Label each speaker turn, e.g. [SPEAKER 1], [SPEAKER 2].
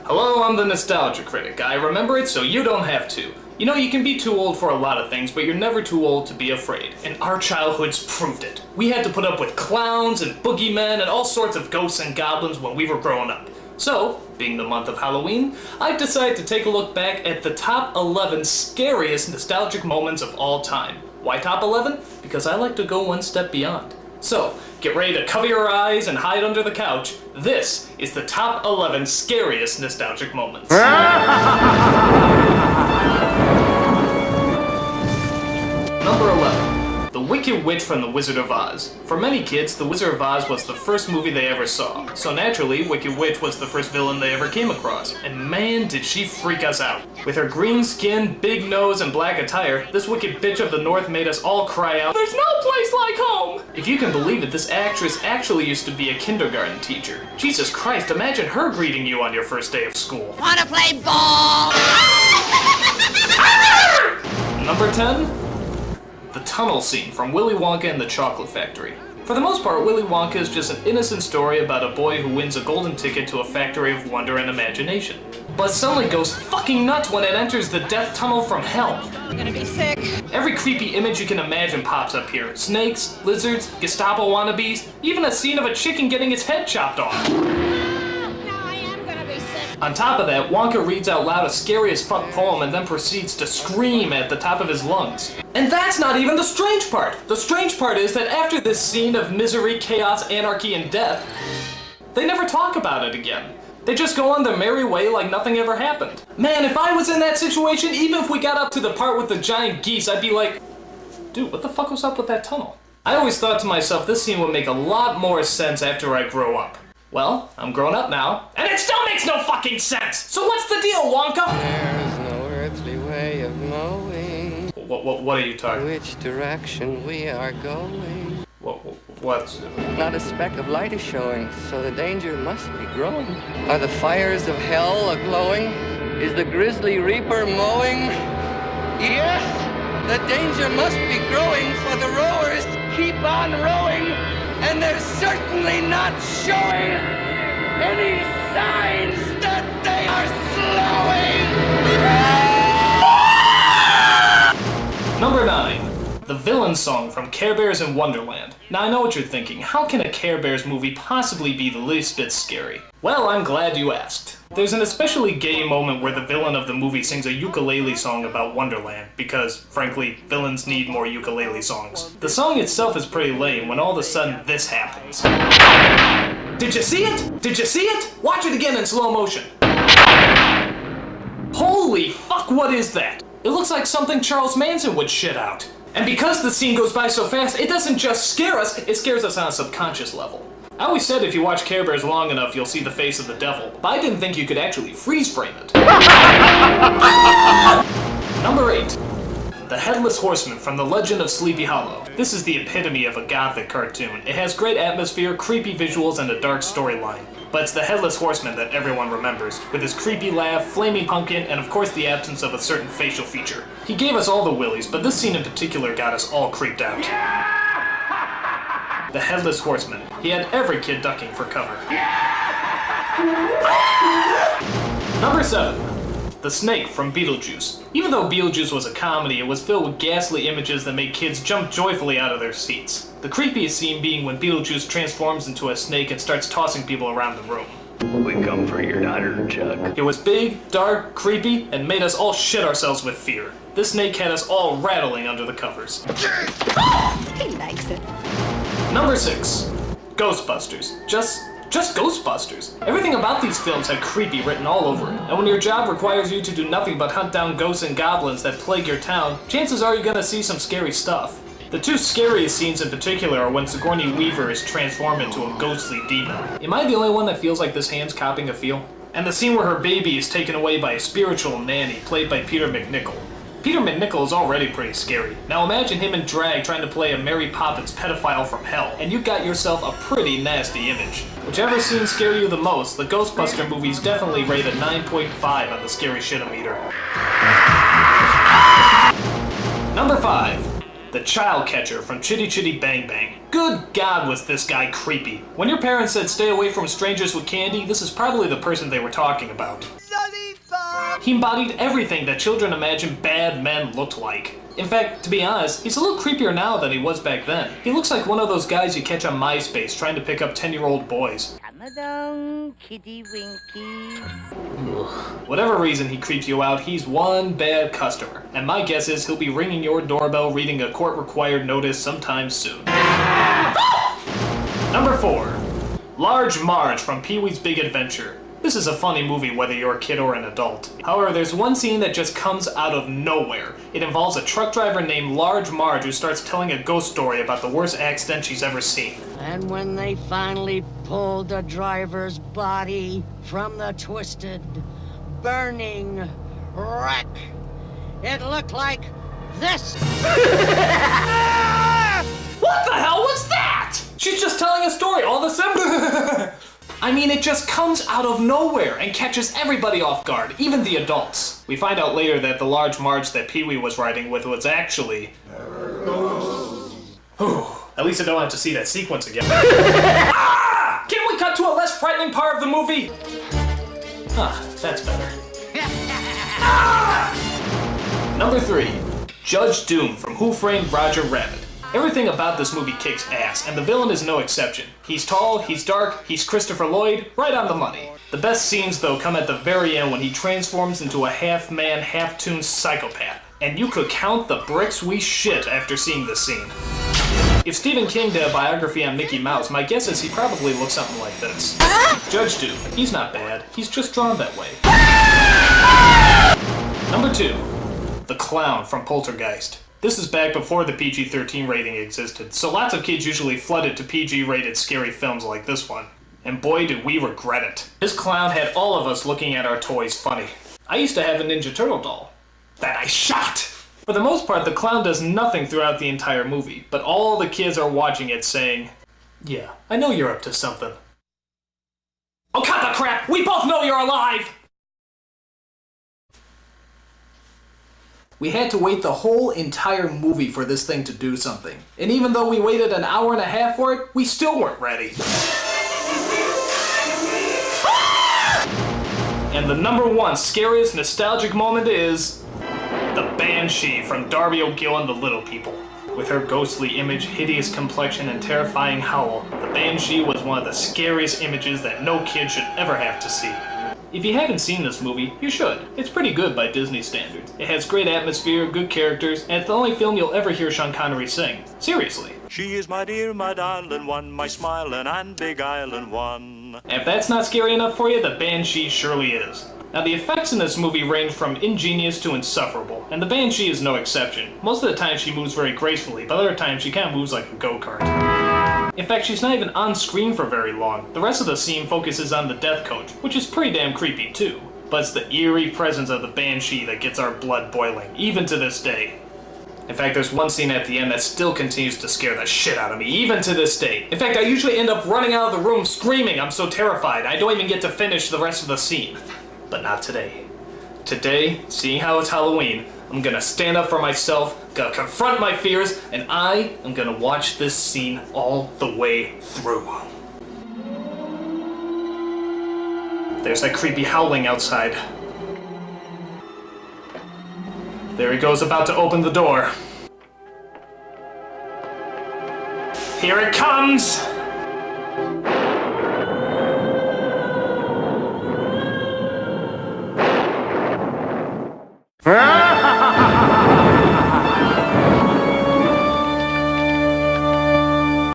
[SPEAKER 1] Hello, I'm the Nostalgia Critic. I remember it so you don't have to. You know, you can be too old for a lot of things, but you're never too old to be afraid. And our childhoods proved it. We had to put up with clowns and boogeymen and all sorts of ghosts and goblins when we were growing up. So, being the month of Halloween, I've decided to take a look back at the top 11 scariest nostalgic moments of all time. Why top 11? Because I like to go one step beyond. So, get ready to cover your eyes and hide under the couch. This is the top 11 scariest nostalgic moments. Number 11. The Wicked Witch from The Wizard of Oz. For many kids, The Wizard of Oz was the first movie they ever saw. So naturally, Wicked Witch was the first villain they ever came across. And man, did she freak us out. With her green skin, big nose, and black attire, this wicked bitch of the north made us all cry out, "There's no place like home!" If you can believe it, this actress actually used to be a kindergarten teacher. Jesus Christ, imagine her greeting you on your first day of school.
[SPEAKER 2] Wanna play ball?
[SPEAKER 1] Number 10. The tunnel scene from Willy Wonka and the Chocolate Factory. For the most part, Willy Wonka is just an innocent story about a boy who wins a golden ticket to a factory of wonder and imagination. But suddenly goes fucking nuts when it enters the death tunnel from hell.
[SPEAKER 2] I'm gonna be sick.
[SPEAKER 1] Every creepy image you can imagine pops up here. Snakes, lizards, Gestapo wannabes, even a scene of a chicken getting its head chopped off. On top of that, Wonka reads out loud a scary as fuck poem and then proceeds to scream at the top of his lungs. And that's not even the strange part! The strange part is that after this scene of misery, chaos, anarchy, and death, they never talk about it again. They just go on their merry way like nothing ever happened. Man, if I was in that situation, even if we got up to the part with the giant geese, I'd be like, dude, what the fuck was up with that tunnel? I always thought to myself this scene would make a lot more sense after I grow up. Well, I'm grown up now, and it still makes no fucking sense! So what's the deal, Wonka?
[SPEAKER 3] There's no earthly way of knowing
[SPEAKER 1] What are you talking about?
[SPEAKER 3] which direction we are going.
[SPEAKER 1] What's...
[SPEAKER 3] Not a speck of light is showing, so the danger must be growing. Are the fires of hell a-glowing? Is the grisly reaper mowing? Yes, the danger must be growing, for the rowers keep on rowing. And they're certainly not showing any signs that they are slowing!
[SPEAKER 1] Number 9. The villain song from Care Bears in Wonderland. Now I know what you're thinking, how can a Care Bears movie possibly be the least bit scary? Well, I'm glad you asked. There's an especially gay moment where the villain of the movie sings a ukulele song about Wonderland, because, frankly, villains need more ukulele songs. The song itself is pretty lame when all of a sudden this happens. Did you see it? Did you see it? Watch it again in slow motion. Holy fuck, what is that? It looks like something Charles Manson would shit out. And because the scene goes by so fast, it doesn't just scare us, it scares us on a subconscious level. I always said if you watch Care Bears long enough, you'll see the face of the devil, but I didn't think you could actually freeze frame it. Number 8. The Headless Horseman from The Legend of Sleepy Hollow. This is the epitome of a gothic cartoon. It has great atmosphere, creepy visuals, and a dark storyline. But it's the Headless Horseman that everyone remembers, with his creepy laugh, flaming pumpkin, and of course the absence of a certain facial feature. He gave us all the willies, but this scene in particular got us all creeped out. The Headless Horseman. He had every kid ducking for cover. Number 7. The Snake from Beetlejuice. Even though Beetlejuice was a comedy, it was filled with ghastly images that made kids jump joyfully out of their seats. The creepiest scene being when Beetlejuice transforms into a snake and starts tossing people around the room.
[SPEAKER 4] We come for your daughter, Chuck.
[SPEAKER 1] It was big, dark, creepy, and made us all shit ourselves with fear. This snake had us all rattling under the covers.
[SPEAKER 2] He likes it.
[SPEAKER 1] Number 6. Ghostbusters. Just Ghostbusters. Everything about these films had creepy written all over it. And when your job requires you to do nothing but hunt down ghosts and goblins that plague your town, chances are you're gonna see some scary stuff. The two scariest scenes in particular are when Sigourney Weaver is transformed into a ghostly demon. Am I the only one that feels like this hand's copping a feel? And the scene where her baby is taken away by a spiritual nanny played by Peter MacNicol. Peter MacNicol is already pretty scary. Now imagine him in drag trying to play a Mary Poppins pedophile from hell, and you got yourself a pretty nasty image. Whichever scene scared you the most, the Ghostbuster movies definitely rate a 9.5 on the scary shit-o-meter. Number 5. The Child Catcher from Chitty Chitty Bang Bang. Good God, was this guy creepy. When your parents said stay away from strangers with candy, this is probably the person they were talking about. He embodied everything that children imagine bad men looked like. In fact, to be honest, he's a little creepier now than he was back then. He looks like one of those guys you catch on MySpace trying to pick up 10-year-old boys.
[SPEAKER 2] Come along, kitty winky.
[SPEAKER 1] Whatever reason he creeps you out, he's one bad customer. And my guess is he'll be ringing your doorbell reading a court-required notice sometime soon. Number 4. Large Marge from Pee-wee's Big Adventure. This is a funny movie whether you're a kid or an adult. However, there's one scene that just comes out of nowhere. It involves a truck driver named Large Marge who starts telling a ghost story about the worst accident she's ever seen.
[SPEAKER 5] And when they finally pulled the driver's body from the twisted, burning wreck, it looked like this.
[SPEAKER 1] What the hell was that? She's just telling a story all the same. I mean, it just comes out of nowhere and catches everybody off guard, even the adults. We find out later that the Large Marge that Pee-wee was riding with was actually... Whew, at least I don't have to see that sequence again. Ah! Can we cut to a less frightening part of the movie? Ah, that's better. Ah! Number 3. Judge Doom from Who Framed Roger Rabbit. Everything about this movie kicks ass, and the villain is no exception. He's tall, he's dark, he's Christopher Lloyd, right on the money. The best scenes, though, come at the very end when he transforms into a half-man, half-toon psychopath. And you could count the bricks we shit after seeing this scene. If Stephen King did a biography on Mickey Mouse, my guess is he probably looks something like this. Judge Doom, he's not bad, he's just drawn that way. Number 2. The Clown from Poltergeist. This is back before the PG-13 rating existed, so lots of kids usually flooded to PG-rated scary films like this one. And boy did we regret it. This clown had all of us looking at our toys funny. I used to have a Ninja Turtle doll that I shot! For the most part, the clown does nothing throughout the entire movie, but all the kids are watching it saying, "Yeah, I know you're up to something." Oh, cut the crap! We both know you're alive! We had to wait the whole entire movie for this thing to do something. And even though we waited an hour and a half for it, we still weren't ready. And the number 1 scariest nostalgic moment is... the Banshee from Darby O'Gill and the Little People. With her ghostly image, hideous complexion, and terrifying howl, the Banshee was one of the scariest images that no kid should ever have to see. If you haven't seen this movie, you should. It's pretty good by Disney standards. It has great atmosphere, good characters, and it's the only film you'll ever hear Sean Connery sing. Seriously.
[SPEAKER 6] She is my dear, my darling one, my smiling and big island one.
[SPEAKER 1] And if that's not scary enough for you, the Banshee surely is. Now, the effects in this movie range from ingenious to insufferable, and the Banshee is no exception. Most of the time she moves very gracefully, but other times she kind of moves like a go-kart. In fact, she's not even on screen for very long. The rest of the scene focuses on the death coach, which is pretty damn creepy too. But it's the eerie presence of the Banshee that gets our blood boiling, even to this day. In fact, there's one scene at the end that still continues to scare the shit out of me, even to this day. In fact, I usually end up running out of the room screaming. I'm so terrified, I don't even get to finish the rest of the scene. But not today. Today, seeing how it's Halloween, I'm gonna stand up for myself, gonna confront my fears, and I am gonna watch this scene all the way through. There's that creepy howling outside. There he goes, about to open the door. Here it comes!